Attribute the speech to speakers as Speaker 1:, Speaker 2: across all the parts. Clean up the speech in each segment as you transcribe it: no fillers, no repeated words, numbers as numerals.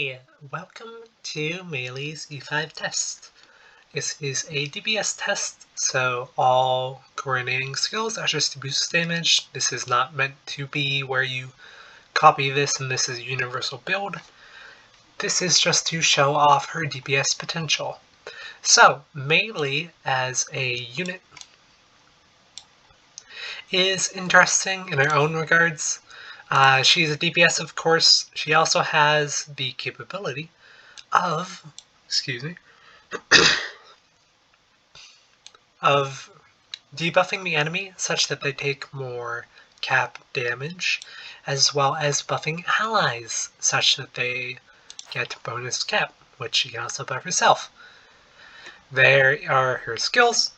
Speaker 1: Hi, welcome to Meili's E5 test. This is a DPS test, so all coordinating skills are just to boost damage. This is not meant to be where you copy this and this is a universal build. This is just to show off her DPS potential. So, Meili as a unit is interesting in her own regards. She's a DPS, of course. She also has the capability of, of debuffing the enemy such that they take more cap damage, as well as buffing allies such that they get bonus cap, which she can also buff herself. There are her skills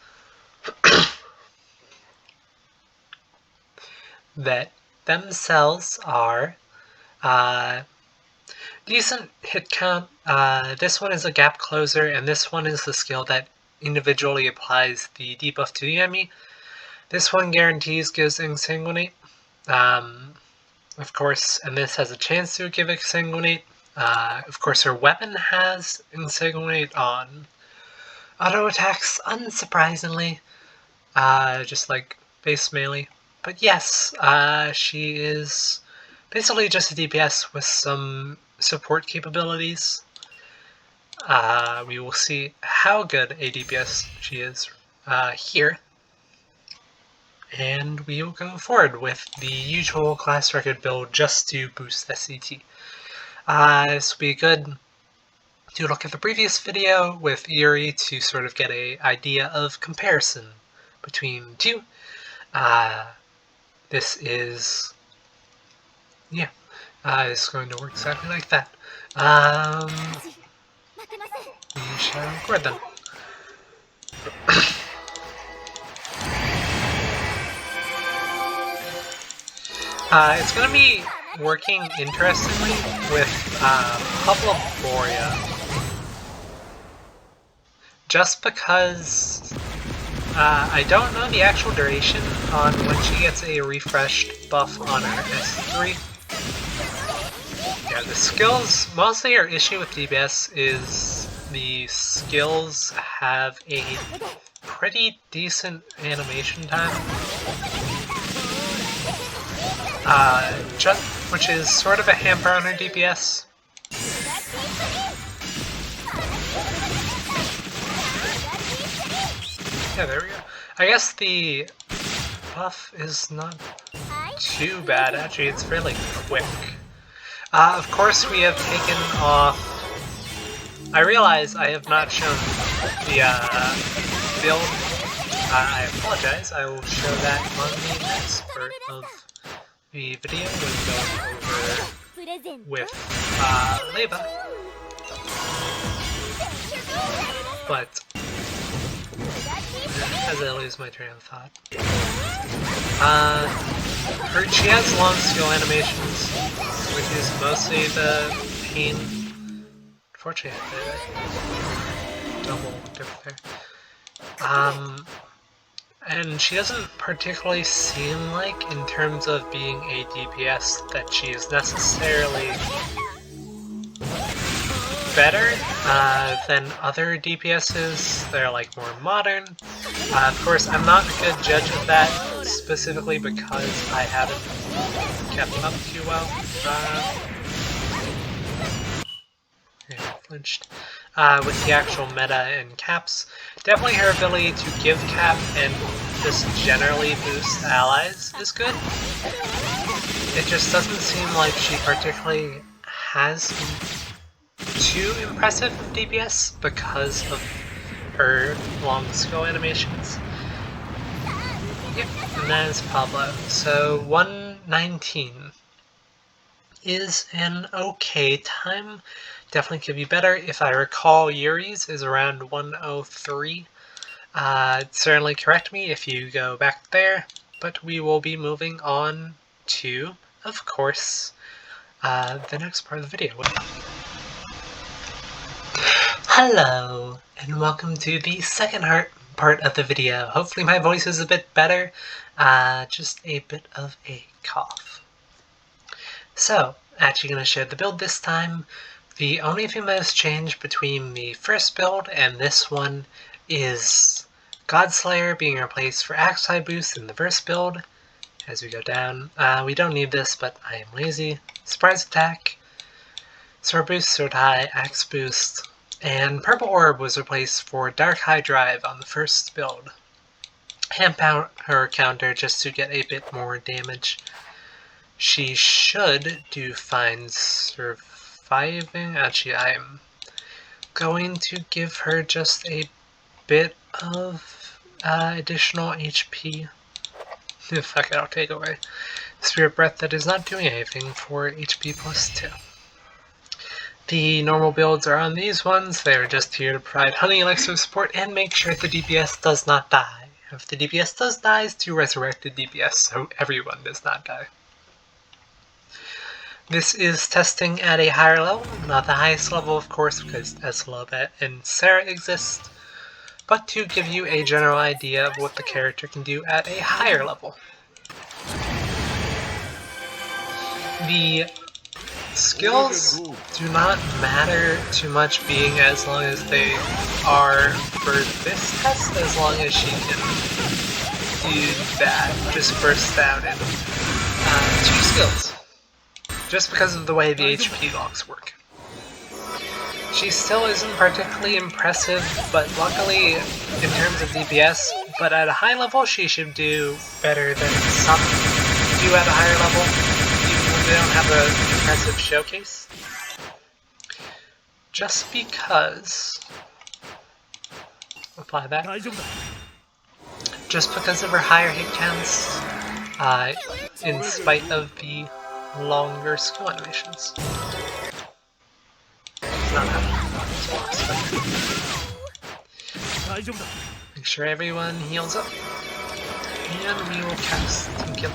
Speaker 1: that themselves are decent hit count. This one is a gap closer, and this one is the skill that individually applies the debuff to the enemy. This one guarantees gives Exsanguinate, of course, and this has a chance to give Exsanguinate. Of course, her weapon has Exsanguinate on auto attacks, unsurprisingly, just like base melee. But yes, she is basically just a DPS with some support capabilities. We will see how good a DPS she is here. And we will go forward with the usual class record build just to boost SCT. This will be good to look at the previous video with Yuri to sort of get an idea of comparison between the two. This is, it's going to work exactly like that. We shall record then. It's going to be working interestingly with Pablo Boria. Just because I don't know the actual duration on when she gets a refreshed buff on her S3. Yeah, the skills, mostly our issue with DPS is the skills have a pretty decent animation time. Which is sort of a hamper on her DPS. Yeah, there we go. I guess the buff is not too bad, actually. It's fairly quick. Of course, we have taken off... I realize I have not shown the build. I apologize. I will show that on the next part of the video when going over with Leva. But as I lose my train of thought. She has long skill animations, which is mostly the pain. Unfortunately, I double dip there. And she doesn't particularly seem like, in terms of being a DPS, that she is necessarily better than other DPSs. They're like more modern. Of course, I'm not a good judge of that, specifically because I haven't kept up too well. Flinched. With the actual meta and caps. Definitely her ability to give cap and just generally boost allies is good. It just doesn't seem like she particularly has too impressive DPS because of her long skill animations. Yep, and that is Pablo. So 119 is an okay time. Definitely could be better. If I recall, Yuri's is around 103. Certainly correct me if you go back there, but we will be moving on to, of course, the next part of the video. Hello, and welcome to the second part of the video. Hopefully my voice is a bit better. Just a bit of a cough. So, actually going to share the build this time. The only thing that has changed between the first build and this one is Godslayer being replaced for Axe High Boost in the first build. As we go down, we don't need this, but I am lazy. Surprise Attack, Sword Boost, Sword High, Axe Boost, and Purple Orb was replaced for Dark High Drive on the first build. Hand Power Counter just to get a bit more damage. She should do fine surviving. Actually, I'm going to give her just a bit of additional HP. Fuck it, I'll take away Spirit Breath that is not doing anything for HP plus 2. The normal builds are on these ones. They are just here to provide Honey Elixir support and make sure the DPS does not die. If the DPS does die, it's to resurrect the DPS so everyone does not die. This is testing at a higher level, not the highest level of course because Eslobet and Sarah exist, but to give you a general idea of what the character can do at a higher level. The skills do not matter too much being as long as they are for this test, as long as she can do that, just burst out in 2 skills. Just because of the way the HP locks work. She still isn't particularly impressive, but luckily, in terms of DPS, but at a high level she should do better than some do at a higher level, even when they don't have an impressive showcase. Just because... apply that. Just because of her higher hit counts, in spite of the longer skill animations. It's not happening. Make sure everyone heals up. And we will cast and kill.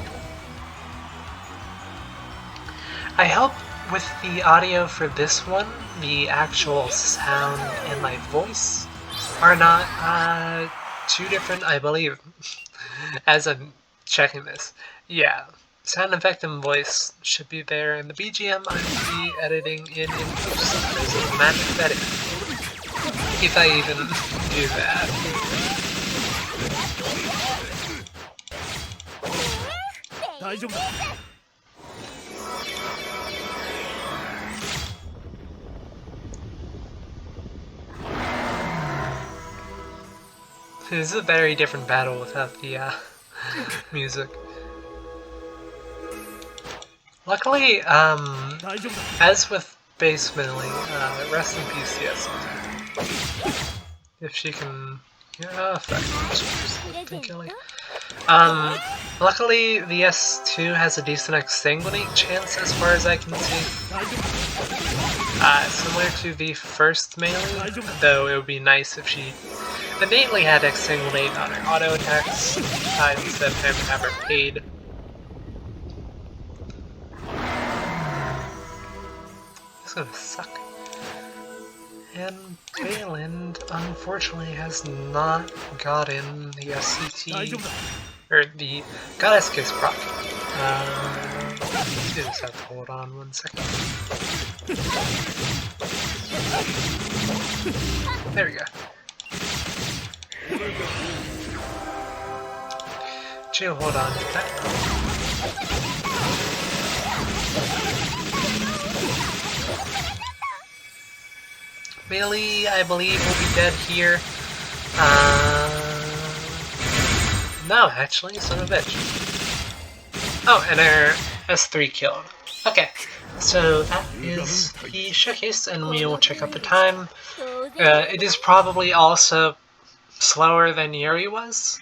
Speaker 1: I hope with the audio for this one, the actual sound and my voice are not too different, I believe, as I'm checking this. Yeah. Sound effect and voice should be there, and the BGM I will be editing in post as a magic edit. If I even do that. This is a very different battle without the music. Luckily, as with base melee, rest in peace, yes. If she can... yeah, luckily, the S2 has a decent exsanguinate chance as far as I can see. Similar to the first melee, though it would be nice if she innately had exsanguinate on her auto attacks, instead of having to have her paid. It's gonna suck. And Bayland, unfortunately, has not gotten the SCT, or the Goddess Kiss proc. You just have to hold on 1 second. There we go. She'll hold on to that. Bailey, I believe, will be dead here. No, actually, son of a bitch. Oh, and our S3 killed. Okay, so that is the showcase, and we will check out the time. It is probably also slower than Yuri was,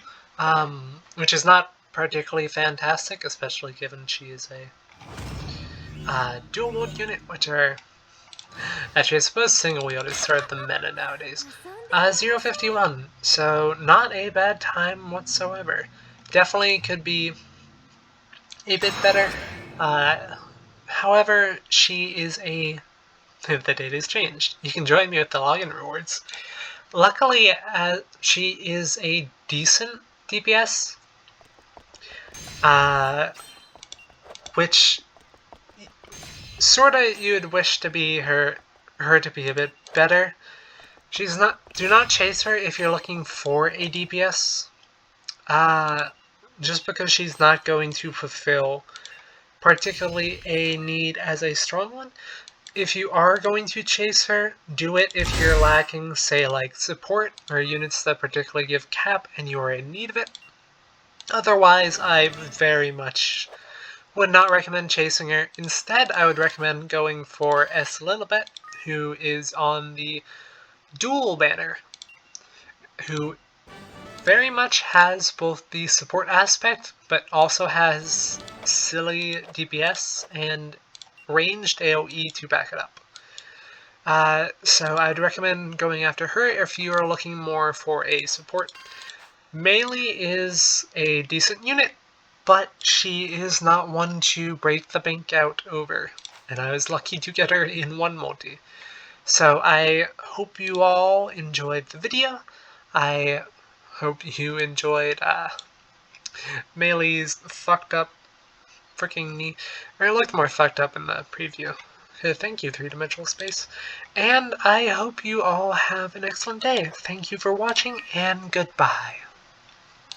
Speaker 1: which is not particularly fantastic, especially given she is a dual wield unit, which are... actually, I suppose single wield is sort of the meta nowadays. 0:51, so not a bad time whatsoever. Definitely could be a bit better. However, she is a... the date has changed. You can join me with the login rewards. Luckily, she is a decent DPS, which sorta you'd wish to be her her to be a bit better. Do not chase her if you're looking for a DPS. Just because she's not going to fulfill particularly a need as a strong one. If you are going to chase her, do it if you're lacking, say, like support or units that particularly give cap and you are in need of it. Otherwise, I very much would not recommend chasing her. Instead, I would recommend going for S Lilibet, who is on the dual banner, who very much has both the support aspect, but also has silly DPS and ranged AoE to back it up. So I'd recommend going after her if you are looking more for a support. Melee is a decent unit, but she is not one to break the bank out over, and I was lucky to get her in one multi. So I hope you all enjoyed the video. I hope you enjoyed Melee's fucked up freaking knee. Or it looked more fucked up in the preview. Thank you, three-dimensional space. And I hope you all have an excellent day. Thank you for watching, and goodbye.